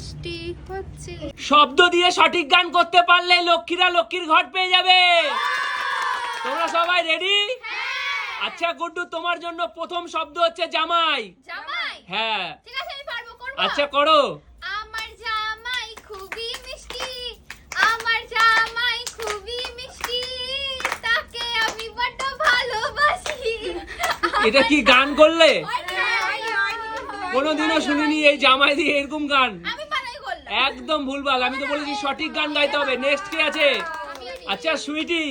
মিষ্টি হচ্ছে। শব্দ দিয়ে সঠিক গান করতে পারলে লক্ষ্মীরা লক্ষ্মীর ঘট পেয়ে যাবে। তোমরা সবাই রেডি? আচ্ছা গুড্ডু, তোমার জন্য প্রথম শব্দ হচ্ছে জামাই। জামাই? হ্যাঁ ঠিক আছে, আমি পারবো, করব। আচ্ছা করো। আমার জামাই খুবই মিষ্টি, আমার জামাই খুবই মিষ্টি, তাকে আমি বড় ভালোবাসি। এটা কি গান করলে? কোনোদিনও শুনিনি এই জামাই দিয়ে এরকম গান। আমি বানাই করলাম। একদম ভুলভাল। আমি তো বলেছি সঠিক গান গাইতে হবে। নেক্সট কে আছে? আচ্ছা সুইটি,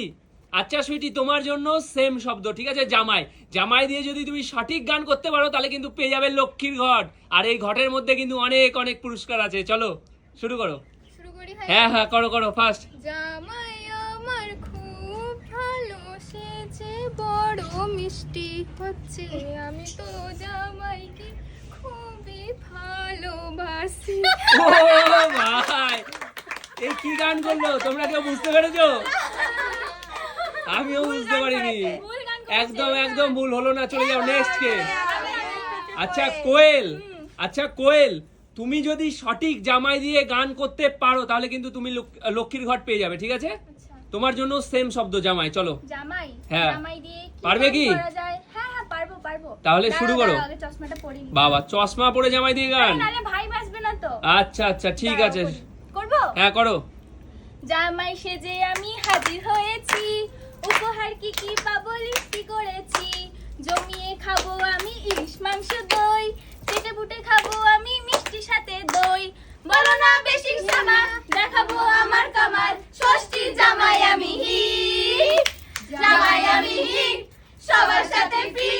আচ্ছা সুইটি, তোমার জন্য সেম শব্দ, ঠিক আছে? জামাই। জামাই দিয়ে যদি তুমি সঠিক গান করতে পারো তাহলে কিন্তু পেয়ে যাবে লক্ষ্মীর ঘট। আর এই ঘটের মধ্যে কিন্তু অনেক অনেক পুরস্কার আছে। চলো শুরু করো। শুরু করি? হ্যাঁ হ্যাঁ করো করো ফার্স্ট। জামাই আমার খুব ভালো সেজে বড় মিষ্টি হচ্ছে, আমি তো জামাইকে খুবই ভালোবাসি। ও ভাই, এই কি গান করলো? তোমরা কেউ বুঝতে পেরেছো? আমিও বুঝতে পারিনি। একদম একদম ভুল হলো না। চলে যাও নেক্সট কে। আচ্ছা কোয়েল, আচ্ছা কোয়েল, তুমি যদি সঠিক জামাই দিয়ে গান করতে পারো তাহলে কিন্তু তুমি লক্ষ্মীর ঘট পেয়ে যাবে, ঠিক আছে? তোমার জন্য সেম শব্দ জামাই। চলো। জামাই? হ্যাঁ। জামাই দিয়ে কি পারবে কি? করা যায়? হ্যাঁ হ্যাঁ পারবো পারবো। তাহলে শুরু করো। আগে চশমাটা পরে নি। বাবা, চশমা পরে জামাই দিয়ে গান? নালে ভাই বাসবে না তো। আচ্ছা আচ্ছা ঠিক আছে। করবো? হ্যাঁ করো। জামাই সেজে আমি হাজির হয়েছি, উপহার কি কি পাবো লিস্টি করেছি, জমিয়ে খাবো আমি ইলিশ মাংস দই, চেটে পুটে খাবো আমি মিষ্টি সাথে দই, বলো না বেশি সামা দেখাবো আমার কামাল, ষষ্ঠী জামাই আমি হিট, জামাই আমি হিট, সবার সাথে ফ্রি,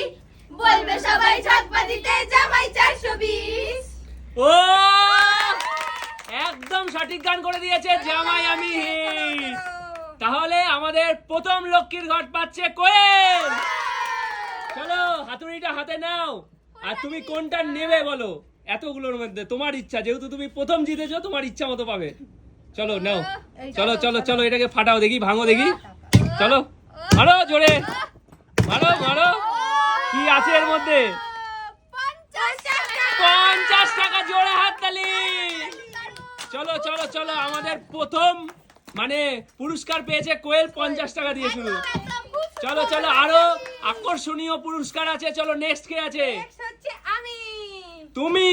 বলবে সবাই ঝাকবা দিতে জামাই 420। ও একদম সঠিক গান করে দিয়েছে জামাই আমি হিট। তাহলে আমাদের প্রথম লক্ষ্মীর ঘট পাচ্ছে কোয়েল। চলো হাতুড়িটা হাতে নাও। আর তুমি কোনটা নেবে বলো? এতগুলোর মধ্যে তোমার ইচ্ছা, যেহেতু তুমি প্রথম জিতেছো তোমার ইচ্ছা মতো পাবে। চলো নাও। চলো চলো চলো, এটাকে ফাটাও দেখি, ভাঙো দেখি। চলো মারো জোরে, মারো মারো। কি আছে এর মধ্যে? 50 টাকা। জোরে হাততালি। চলো চলো চলো, আমাদের প্রথম মানে পুরস্কার পেয়েছে কোয়েল 50 টাকা দিয়ে শুরু। চলো চলো, আরো আকর্ষণীয় পুরস্কার আছে। চলো নেক্সট কে আছে? তুমি?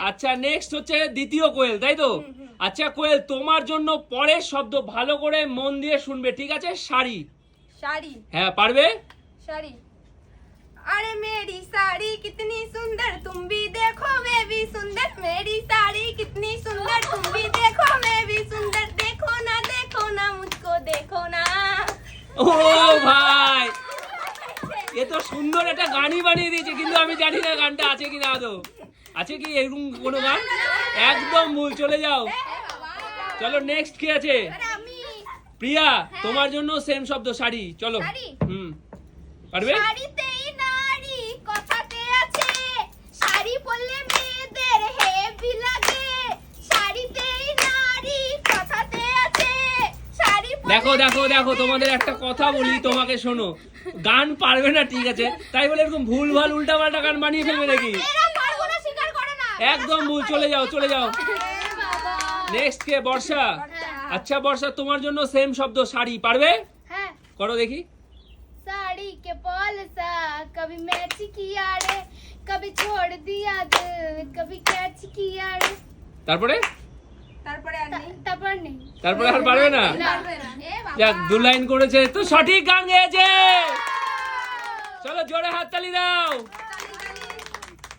আচ্ছা নেক্সট হচ্ছে দ্বিতীয় কোয়েল, তাই তো? আচ্ছা কোয়েল, তোমার জন্য পরের শব্দ ভালো করে মন দিয়ে শুনবে, ঠিক আছে? শাড়ি। শাড়ি? হ্যাঁ পারবে? শাড়ি। अरे मेरी साड़ी कितनी सुंदर, तुम भी देखो मैं भी सुंदर, मेरी साड़ी कितनी सुंदर, तुम भी देखो मैं भी सुंदर, देखो ना मुझको देखो ना। ও ভাই, এ তো সুন্দর একটা গানই বানিয়ে দিয়েছে, কিন্তু আমি জানি না গানটা আছে কিনা আদৌ। আছে কি এরকম কোনো গান? একদম ভুল। চলে যাও। চলো নেক্সট কি আছে? প্রিয়া, তোমার জন্য সেম শব্দ শাড়ি। চলো। পারবে? শাড়িতেই নারী কথাতে আছে, শাড়ি পরলে মেয়েদের হেভি লাগে, শাড়িতেই নারী কথাতে আছে, শাড়ি দেখো দেখো দেখো, তোমাদের একটা কথা বলি, তোমাকে শোনো। গান পারবে না ঠিক আছে, তাই বলে এরকম ভুল ভাল উল্টা পাল্টা গান বানিয়ে ফেলবে নাকি? এরা পারবো না স্বীকার করে না। একদম ভুল। চলে যাও চলে যাও। নেক্সট কে? বর্ষা। আচ্ছা বর্ষা, তোমার জন্য সেম শব্দ শাড়ি। পারবে? হ্যাঁ। করো দেখি। साड़ी के पॉलसा कभी मैच किया रे, कभी छोड़ दिया दिल, कभी कैच किया रे। তারপরে? তারপরে আর নেই। তারপর নেই। তারপরে আর পারবে না? এ বাবা। যাক, 2 লাইন করেছে তো সঠিক গান গেয়েছে। চলো জোরে হাততালি দাও।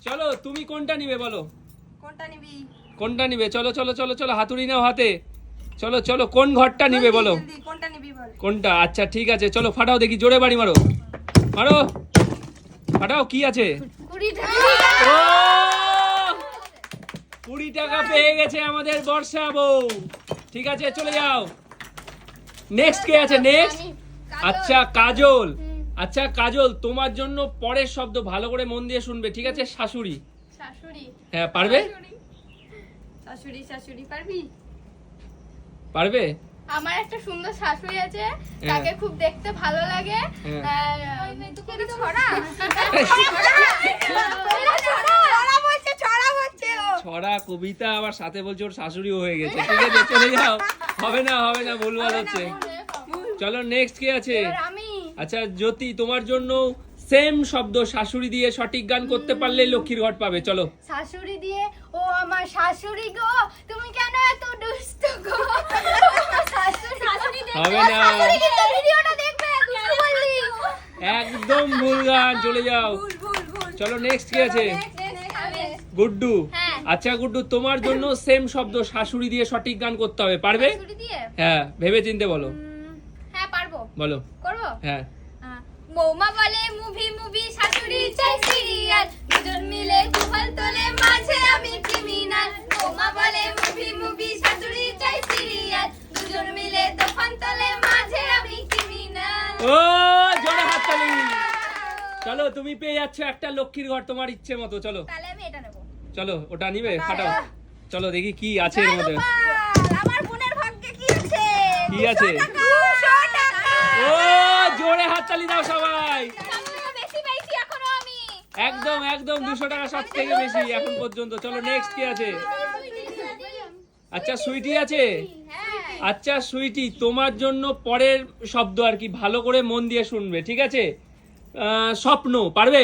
চলো তুমি কোনটা নিবে বলো? কোনটা নিবি? কোনটা নিবে? চলো চলো চলো চলো, হাতুড়ি নাও হাতে। চলো চলো, কোন ঘরটা নিবে বলো? কোনটা নিবি বল। কোনটা? আচ্ছা ঠিক আছে, চলো ফাটাও দেখি, জোরে বাড়ি মারো, মারো, ফাটাও। কি আছে? 20 টাকা। ও 20 টাকা পেয়ে গেছে আমাদের বর্ষা বউ। ঠিক আছে চলে যাও। নেক্সট কে আছে? নেক্সট আচ্ছা কাজল। আচ্ছা কাজল, তোমার জন্য পরের শব্দ ভালো করে মন দিয়ে শুনবে, ঠিক আছে? শাশুড়ি। শাশুড়ি? হ্যাঁ পারবে? শাশুড়ি শাশুড়ি পারবি? পারবে? আমার একটা সুন্দর শাশুড়ি আছে, তাকে খুব দেখতে ভালো লাগে। ছড়া ছড়া কবিতা আবার সাথে বলছে ওর শাশুড়িও হয়ে গেছে। ঠিক আছে চলে যাও, হবে না ভুলভাল হচ্ছে। চলো নেক্সট কে আছে? এবার আমি। আচ্ছা জ্যোতি, তোমার জন্য সেম শব্দ শাশুড়ি দিয়ে সঠিক গান করতে পারলে লক্ষ্মীর ঘট পাবে। চলো। শাশুড়ি দিয়ে, ও আমার শাশুড়ি গো, তুমি কেন এত দুষ্ট গো? শাশুড়ি হবে না, শাশুড়ি কিন্তু ভিডিওটা দেখবে, দুষ্টু বললি। একদম ভুল গান, চলে যাও। চলো নেক্সট কে আছে? গুড্ডু। হ্যাঁ। আচ্ছা গুড্ডু, তোমার জন্য সেম শব্দ শাশুড়ি দিয়ে সঠিক গান করতে হবে, পারবে? শাশুড়ি দিয়ে? হ্যাঁ, ভেবে চিন্তে বলো। হ্যাঁ পারবো। বলো। করবো? হ্যাঁ। বৌমা বলে মুভি শাশুড়ি চাই সিরিয়াল, দুজন মিলে গুহাল তোলে মাঝে আমি ক্রিমিনাল। বৌমা বলে মুভি শাশুড়ি চাই সিরিয়াল, দুজন মিলে দোকান তোলে মাঝে আমি ক্রিমিনাল। ও জোরে হাততালি। চলো তুমি পেয়ে যাচ্ছ একটা লক্ষ্মীর ঘর তোমার ইচ্ছে মতো। চলো তাহলে আমি এটা নেব। চলো, ওটা নিবে? ফাটাও। চলো দেখি কি আছে এর মধ্যে। আমার বোনের ভাগ্যে কি আছে? কি আছে? 200 টাকা। ও জোরে হাততালি দাও সবাই। সবথেকে বেশি পাইছি এখনো আমি। একদম 200 টাকা সব থেকে বেশি এখন পর্যন্ত। চলো নেক্সট কি আছে? আচ্ছা সুইটি আছে। হ্যাঁ। আচ্ছা সুইটি, তোমার জন্য পরের শব্দ আর কি, ভালো করে মন দিয়ে শুনবে, ঠিক আছে? স্বপ্ন, পারবে?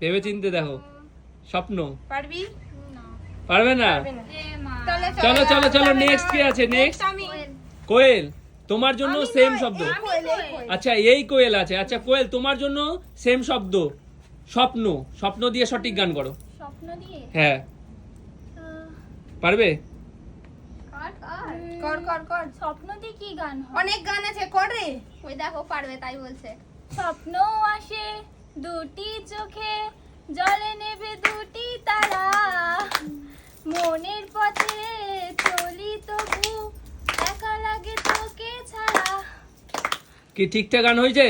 ভেবে চিনতে দেখো। স্বপ্ন পারবি? পারবে না? চলো চলো চলো নেক্সট কি আছে? নেক্সট কোয়েল, তোমার জন্য সেম শব্দ। আচ্ছা এই কোয়েল আছে। আচ্ছা কোয়েল, তোমার জন্য সেম শব্দ স্বপ্ন। স্বপ্ন দিয়ে সঠিক গান করো। স্বপ্ন দিয়ে? হ্যাঁ, পারবে? কর। স্বপ্ন দিয়ে কি গান হয়? অনেক গান আছে, কর রে। ওই দেখো পারবে তাই বলছে। স্বপ্ন আসে দুটি চোখে, জলে নেবে দুটি তারা, মনের পথে চলি তবু একা লাগে তোকে ছাড়া। কি ঠিকঠাক গান হয়েছে?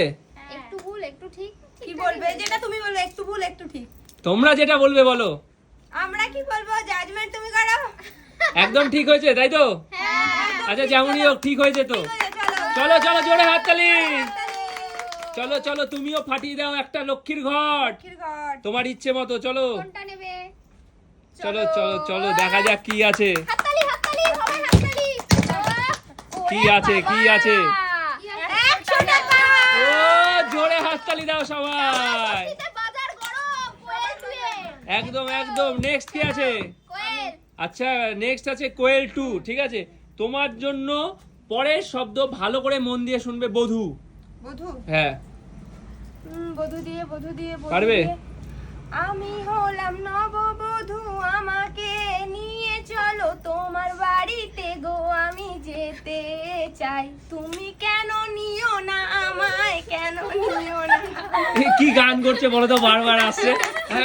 একটু ভুল একটু ঠিক। কি বলবে? যেটা তুমি বলবে, একটু ভুল একটু ঠিক। তোমরা যেটা বলবে বলো। আমরা কি বলবো? জাজমেন্ট তুমি করো। একদম ঠিক হয়েছে তাই তো? হ্যাঁ। আচ্ছা যেমনই হোক ঠিক হয়েছে তো। চলো চলো জোরে হাততালি। চলো চলো তুমিও ফাটিয়ে দাও একটা লক্ষ্মীর ঘট তোমার ইচ্ছে মতো। চলো কোনটা নেবে? চলো চলো চলো দেখা যাক কি আছে। হাততালি সবাই হাততালি। কি আছে কি আছে? 100 টাকা। ও জোরে হাততালি দাও সবাই। বাজার গরম কোয়েল দিয়ে। একদম নেক্সট কি আছে? কোয়েল। আচ্ছা নেক্সট আছে কোয়েল 2। ঠিক আছে, তোমার জন্য পরের শব্দ ভালো করে মন দিয়ে শুনবে। বধূ। বধূ? হ্যাঁ বধূ দিয়ে পারবে? আমি হলাম নববধূ, আমাকে নিয়ে চলো তোমার বাড়িতে গো, আমি যেতে চাই, তুমি কেন নিও না আমায়, কেন নিও না? কি গান করছে বলো তো, বারবার আসছে।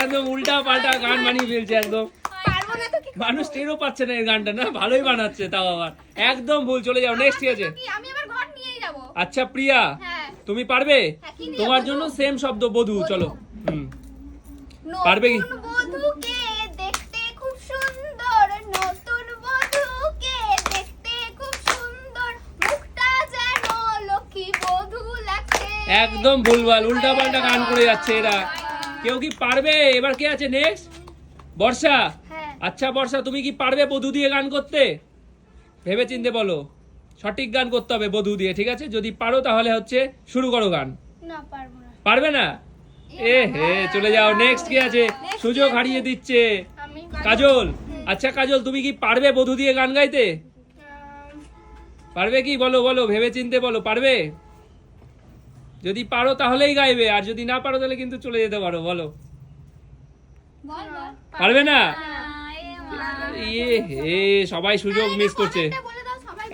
একদম উল্টা পাল্টা গান বানিয়ে ফেলছে একদম। পারবো না তো কি? মানুষ টেরও পাচ্ছে না এই গানটা, না ভালোই বানাচ্ছে তাও আবার। একদম ভুল, চলে যাও নেক্সট ঠিক আছে। কি আমি আবার ঘর নিয়েই যাব? আচ্ছা প্রিয়া, হ্যাঁ। তুমি পারবে? হ্যাঁ, কি নিয়ে তোমার বধূ? জন্য সেম শব্দ বধূ। চলো পারবে কি? নতুন বধূকে দেখতে খুব সুন্দর, নতুন বধূকে দেখতে খুব সুন্দর, মুখটা যেন লক্ষ্মী বধূ লাগছে। একদম ভুলভাল, উল্টা পাল্টা গান করে যাচ্ছে এরা। কেউ কি পারবে? এবার কে আছে নেক্সট? বর্ষা। হ্যাঁ। আচ্ছা বর্ষা, তুমি কি পারবে বধূ দিয়ে গান করতে? ভেবে চিনতে বলো, সঠিক গান করতে হবে বধূ দিয়ে। ঠিক আছে, যদি পারো তাহলে হচ্ছে শুরু করো গান। না পারবো না। পারবে না? এ হে, চলে যাও নেক্সট কি আছে? সুযোগ হারিয়ে দিচ্ছে আমি কাজল। আচ্ছা কাজল, তুমি কি পারবে বধূ দিয়ে গান গাইতে? পারবে কি? বলো বলো, ভেবে চিনতে বলো, পারবে? যদি পারো তাহলেই গাইবে, আর যদি না পারো তাহলে কিন্তু চলে যেতে পারো। বলো বল। পারবে না? এ মা। ইয়ে হে, সবাই সুযোগ মিস করছে। কমেন্টে বলে দাও সবাই।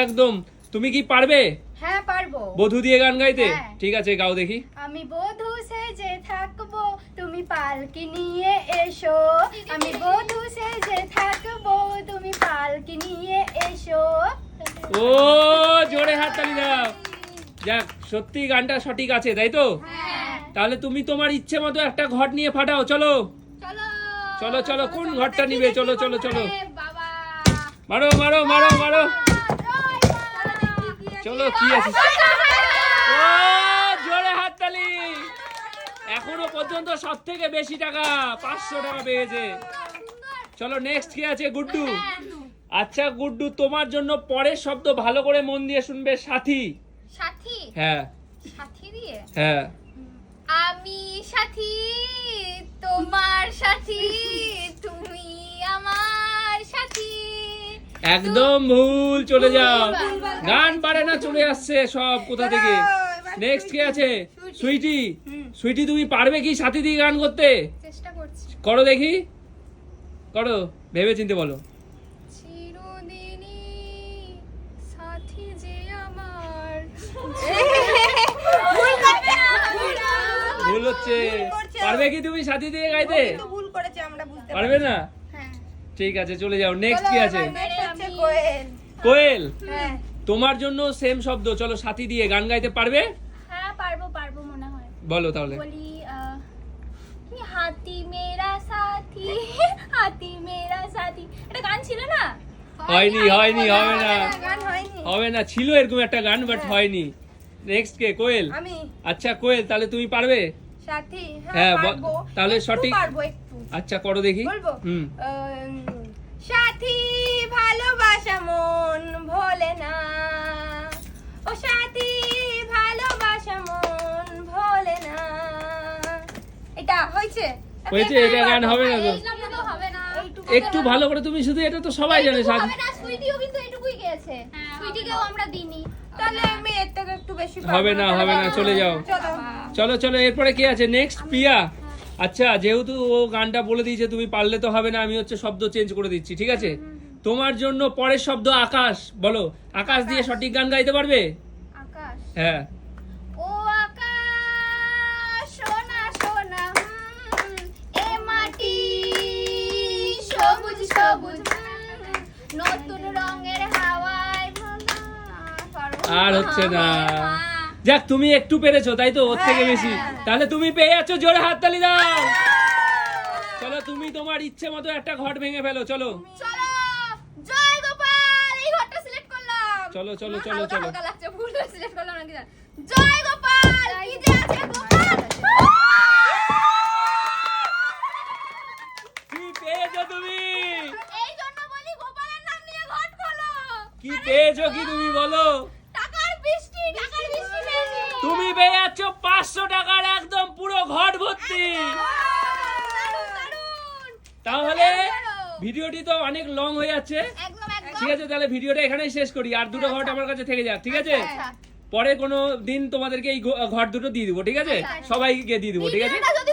একদম তুমি কি পারবে হ্যাঁ পারবো। বধূ দিয়ে গান গাইতে? হ্যাঁ। ঠিক আছে গাও দেখি। আমি বধূ সেজে থাকবো, তুমি পালকি নিয়ে এসো, আমি বধূ সেজে থাকবো, তুমি পালকি নিয়ে এসো। ও জোরে হাততালি দাও। যাক, সত্যি গানটা সঠিক আছে তাই তো? হ্যাঁ। তাহলে তুমি তোমার ইচ্ছে মতো একটা ঘট নিয়ে ফাটাও। চলো চলো চলো চলো, কোন ঘরটা নিবে? চলো চলো চলো, এ বাবা। মারো মারো মারো মারো। চলো কি আছে? ও জোরে হাততালি। এখনো পর্যন্ত সব থেকে বেশি টাকা 500 টাকা পেয়েছে। চলো নেক্সট কি আছে? গুড্ডু। আচ্ছা গুড্ডু, তোমার জন্য পরের শব্দ ভালো করে মন দিয়ে শুনবে। সাথী। সাথী, হ্যাঁ সাথী দিয়ে হ্যাঁ। আমি সাথী, তোমার সাথী, তুমি আমার সাথী। একদম ভুল, চলে যাও। গান পারে না, চলে আসছে সব কোথা থেকে। নেক্সট কি আছে? সুইটি। সুইটি, তুমি পারবে কি সাথী দিয়ে গান করতে? চেষ্টা করছি। করো দেখি, করো, ভেবে চিন্তে বলো। চিরদিনই সাথী যে আমার। ভুল হচ্ছে। করছে। পারবে কি তুমি সাথী দিয়ে গাইতে? কিন্তু ভুল করেছে, আমরা বুঝতে পারবে না? হ্যাঁ। ঠিক আছে, চলে যাও। নেক্সট কি আছে? Next হচ্ছে কোয়েল। কোয়েল, হ্যাঁ তোমার জন্য সেম শব্দ। চলো, সাথী দিয়ে গান গাইতে পারবে? হ্যাঁ পারবো, পারবো মনে হয়। বলো তাহলে। বলি কি, হাতি মেরা সাথী, হাতি মেরা সাথী, এটা গান ছিল না? হয়নি, হয়নি, হবে না, গান হয়নি। হবে না। ছিল এরকম একটা গান, বাট হয়নি। নেক্সট কে? কোয়েল। আমি আচ্ছা কোয়েল, তাহলে তুমি পারবে? সাথী, হ্যাঁ, হ্যাঁ পারবো। তাহলে একটু সঠিক। পারবো একটু। আচ্ছা করো দেখি। বলবো? হুম। সাথী ভালোবাসা মন ভোলে না, ও সাথী ভালোবাসা মন ভোলে না। এটা হয়েছে? হয়েছে, এটা গান হবে না তো। এইটুকু তো হবে না। একটু ভালো করে তুমি শুধু, এটা তো সবাই জানে। এইটুকু সাথী হবে না, সুইটিও কিন্তু এটুকুই গেছে। সুইটিকেও আমরা দিইনি। তাহলে আমি এর থেকে একটু বেশি পারবো। হবে না, হবে না, চলে যাও। চলো। চলো চলো, এরপরে কি আছে? নেক্সট প্রিয়া। আচ্ছা, যেহেতু ও গানটা বলে দিয়েছে, তুমি পারলে তো হবে না, আমি হচ্ছে শব্দ চেঞ্জ করে দিচ্ছি, ঠিক আছে? তোমার জন্য পরের শব্দ আকাশ। বলো, আকাশ দিয়ে সঠিক গান গাইতে পারবে? আকাশ। হ্যাঁ। ও আকাশ সোনা সোনা, এ মাটি সবুজ সবুজ, নতুন রঙের হাওয়ায় ভাঙা সর্বমা আর হচ্ছে না। মা। যাক, তুমি একটু পেরেছো, তাই তো? ওর থেকে বেশি। তাহলে তুমি পেয়ে যাচ্ছ, জোরে হাততালি দাও। চলো, তুমি তোমার ইচ্ছে মতো একটা ঘট ভেঙে ফেলো। চলো চলো, জয় গোপাল। এই ঘরটা সিলেক্ট করলাম। চলো চলো চলো হালকা চলো। হালকা লাগছে, ভুল সিলেক্ট করলাম নাকি জানো? জয় গোপাল, কি যে আছে গোপাল। কি পেয়েছো তুমি? এই জন্য বলি গোপালের নাম নিয়ে ঘট খোলো। কি পেয়েছো কি তুমি বলো? টাকার বৃষ্টি, টাকার বৃষ্টি পেয়েছি। তুমি পেয়ে যাচ্ছ 500 টাকার একদম পুরো ঘট ভর্তি। দারুণ, দারুণ। তাহলে ভিডিওটি তো অনেক লং হয়ে যাচ্ছে। একদম একদম। ঠিক আছে, তাহলে ভিডিওটা এখানেই শেষ করি। আর দুটো ঘট আমার কাছে থেকে যাক, ঠিক আছে? আচ্ছা। পরে কোনো দিন তোমাদেরকে এই ঘট দুটো দিয়ে দিবো, ঠিক আছে? সবাইকে দিয়ে দিবো, ঠিক আছে? ভিডিওটা যদি